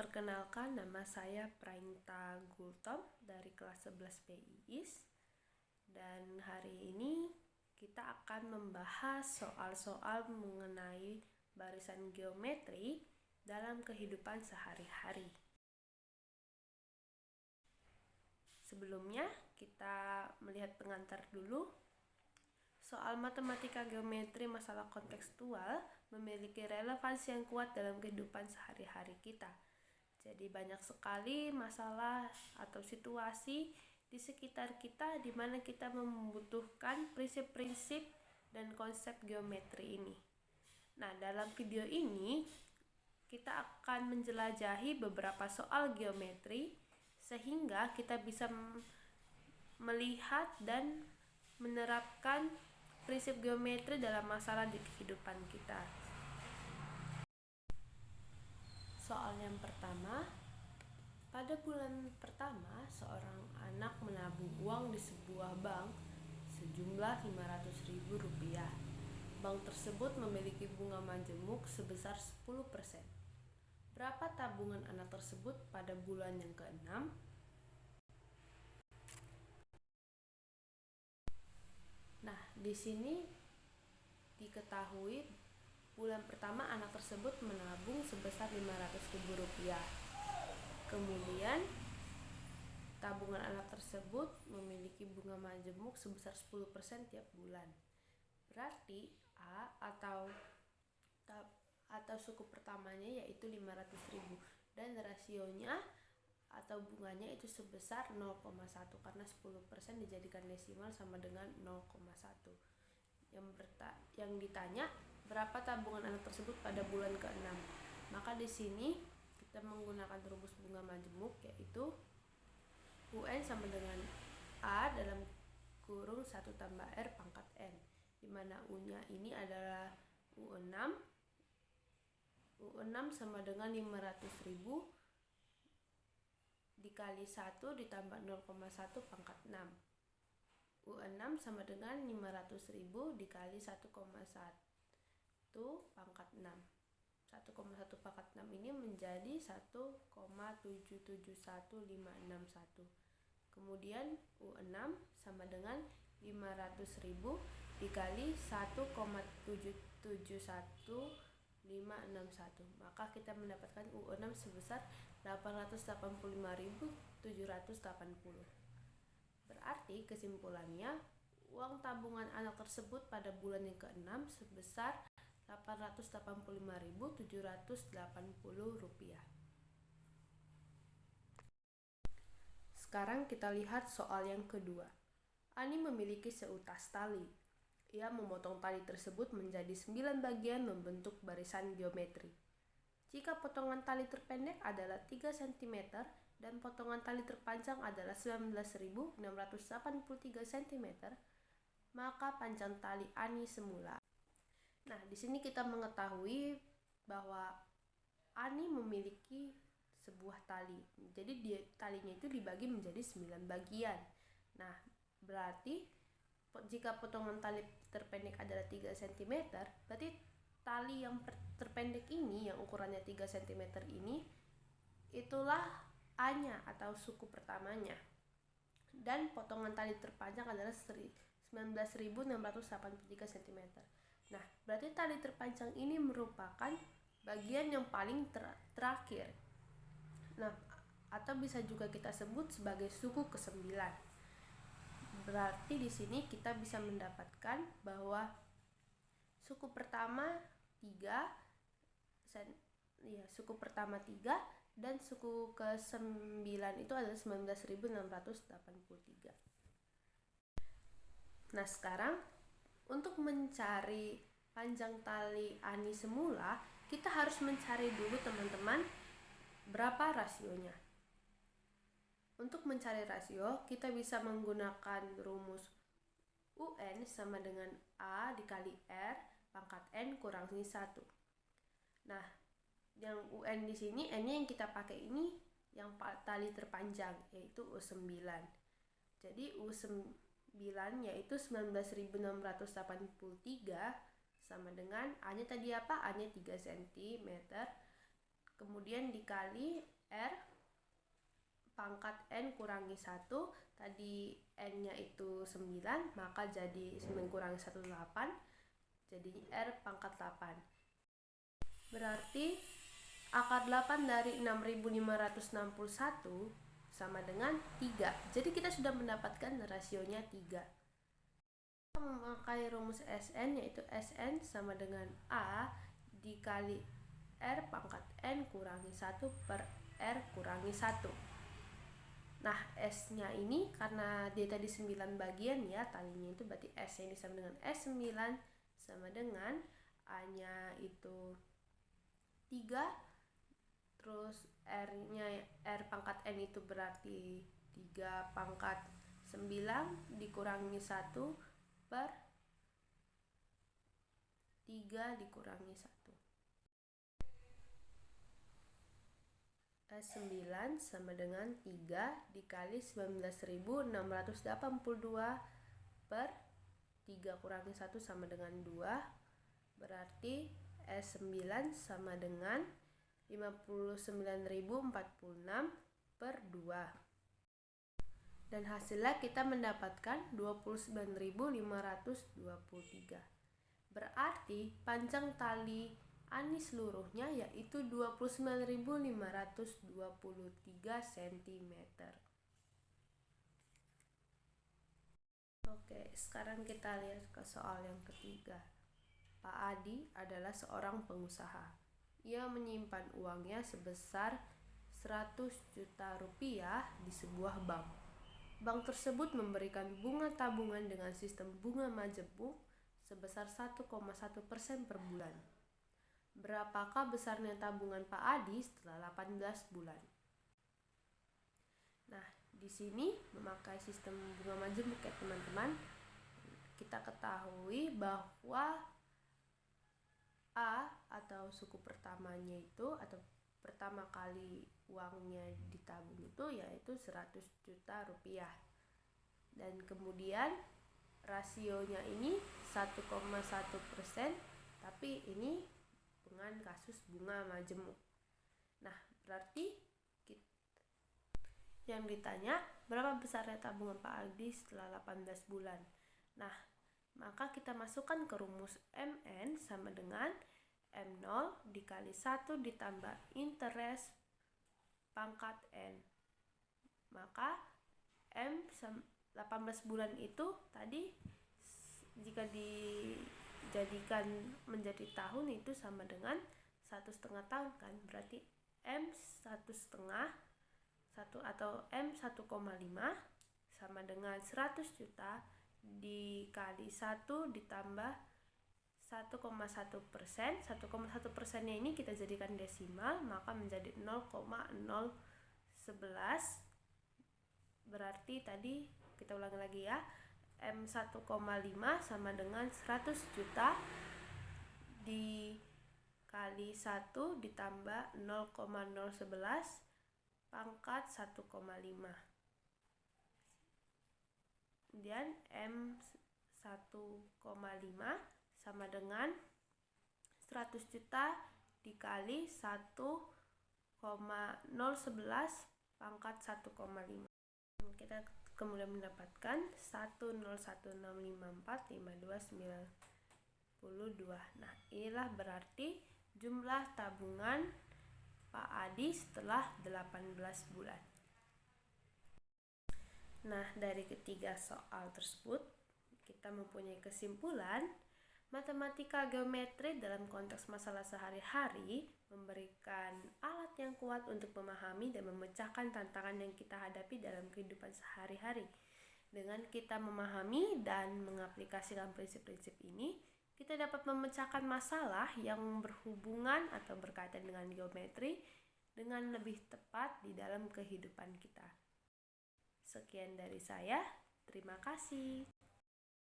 Perkenalkan, nama saya Prainta Gultom dari kelas 11 PIIS. Dan hari ini kita akan membahas soal-soal mengenai barisan geometri dalam kehidupan sehari-hari. Sebelumnya, kita melihat pengantar dulu. Soal matematika geometri masalah kontekstual memiliki relevansi yang kuat dalam kehidupan sehari-hari kita. Jadi banyak sekali masalah atau situasi di sekitar kita di mana kita membutuhkan prinsip-prinsip dan konsep geometri ini. Nah, dalam video ini kita akan menjelajahi beberapa soal geometri sehingga kita bisa melihat dan menerapkan prinsip geometri dalam masalah di kehidupan kita. Soal yang pertama, pada bulan pertama seorang anak menabung uang di sebuah bank sejumlah Rp500.000. Bank tersebut memiliki bunga majemuk sebesar 10%. Berapa tabungan anak tersebut pada bulan yang ke-6? Nah, di sini diketahui bulan pertama anak tersebut menabung sebesar Rp500.000. Kemudian tabungan anak tersebut memiliki bunga majemuk sebesar 10% tiap bulan. Berarti A atau suku pertamanya yaitu Rp500.000 dan rasionya atau bunganya itu sebesar 0,1 karena 10% dijadikan desimal sama dengan 0,1. Yang ditanya berapa tabungan anak tersebut pada bulan ke-6. Maka di sini kita menggunakan rumus bunga majemuk yaitu UN sama dengan A dalam kurung 1 tambah R pangkat N, di mana U-nya ini adalah U6 sama dengan 500.000 dikali 1 ditambah 0,1 pangkat 6. U6 sama dengan 500.000 dikali 1,1 pangkat 6. 1,1 pangkat 6 ini menjadi 1,771561. Kemudian U6 sama dengan 500.000 dikali 1,771561. Maka kita mendapatkan U6 sebesar 885.780. Berarti kesimpulannya, uang tabungan anak tersebut pada bulan yang ke-6 sebesar Rp885.780. Sekarang kita lihat soal yang kedua. Ani memiliki seutas tali. Ia memotong tali tersebut menjadi 9 bagian membentuk barisan geometri. Jika potongan tali terpendek adalah 3 cm dan potongan tali terpanjang adalah 19.683 cm, maka panjang tali Ani semula. Nah, di sini kita mengetahui bahwa Ani memiliki sebuah tali. Jadi talinya itu dibagi menjadi 9 bagian. Nah, berarti jika potongan tali terpendek adalah 3 cm, berarti tali yang terpendek ini yang ukurannya 3 cm ini itulah A-nya atau suku pertamanya. Dan potongan tali terpanjang adalah 19.683 cm. Nah, berarti tali terpanjang ini merupakan bagian yang paling terakhir. Nah, atau bisa juga kita sebut sebagai suku ke-9. Berarti di sini kita bisa mendapatkan bahwa suku pertama 3 dan suku ke-9 itu adalah 19.683. Nah, sekarang untuk mencari panjang tali Ani semula, kita harus mencari dulu teman-teman berapa rasionya. Untuk mencari rasio, kita bisa menggunakan rumus UN sama dengan A dikali R pangkat N kurangi 1. Nah, yang UN di sini, N-nya yang kita pakai ini yang tali terpanjang, yaitu U9. Jadi U9 yaitu 19.683 sama dengan A-nya tadi apa? A-nya 3 cm kemudian dikali R pangkat N kurangi 1, tadi N-nya itu 9, maka jadi 9 kurangi 1, 8, jadi R pangkat 8. Berarti akar 8 dari 6561 sama dengan 3. Jadi kita sudah mendapatkan rasionya 3. Kita memakai rumus Sn, yaitu Sn sama dengan A dikali R pangkat N kurangi 1 per R kurangi 1. Nah, S-nya ini karena dia tadi 9 bagian ya, talinya itu berarti S-nya ini sama dengan S9 sama dengan A-nya itu 3, terus R-nya R pangkat N itu berarti 3 pangkat 9 dikurangi 1 per 3 dikurangi 1. S9 sama dengan 3 dikali 19.682 per 3 kurangi 1 sama dengan 2, berarti S9 sama dengan 59.046 per 2. Dan hasilnya kita mendapatkan 29.523. Berarti panjang tali ani seluruhnya yaitu 29.523 cm. Oke, sekarang kita lihat ke soal yang ketiga. Pak Adi adalah seorang pengusaha. Ia menyimpan uangnya sebesar 100 juta rupiah di sebuah bank. Bank tersebut memberikan bunga tabungan dengan sistem bunga majemuk sebesar 1,1% per bulan. Berapakah besarnya tabungan Pak Adi setelah 18 bulan? Nah, di sini memakai sistem bunga majemuk ya teman-teman. Kita ketahui bahwa A atau suku pertamanya itu atau pertama kali uangnya ditabung itu yaitu 100 juta rupiah. Dan kemudian rasionya ini 1,1%, tapi ini dengan kasus bunga majemuk. Nah, berarti yang ditanya berapa besarnya tabungan Pak Adi setelah 18 bulan. Nah, maka kita masukkan ke rumus MN sama dengan M0 dikali 1 ditambah interest pangkat N. Maka M 18 bulan itu tadi jika dijadikan menjadi tahun itu sama dengan 1,5 tahun kan, berarti M 1,5 atau M 1,5 sama dengan 100 juta dikali 1 ditambah 1,1%. 1,1%-nya ini kita jadikan desimal, maka menjadi 0,011. Berarti tadi kita ulangi lagi ya, M 1,5 sama dengan 100 juta dikali 1 ditambah 0,011 pangkat 1,5. Kemudian M 1,5 sama dengan 100 juta dikali 1,011 pangkat 1,5. Kita kemudian mendapatkan 10165452992. Nah, inilah berarti jumlah tabungan Pak Adi setelah 18 bulan. Nah, dari ketiga soal tersebut kita mempunyai kesimpulan matematika geometri dalam konteks masalah sehari-hari memberikan alat yang kuat untuk memahami dan memecahkan tantangan yang kita hadapi dalam kehidupan sehari-hari. Dengan kita memahami dan mengaplikasikan prinsip-prinsip ini, kita dapat memecahkan masalah yang berhubungan atau berkaitan dengan geometri dengan lebih tepat di dalam kehidupan kita. Sekian dari saya, terima kasih.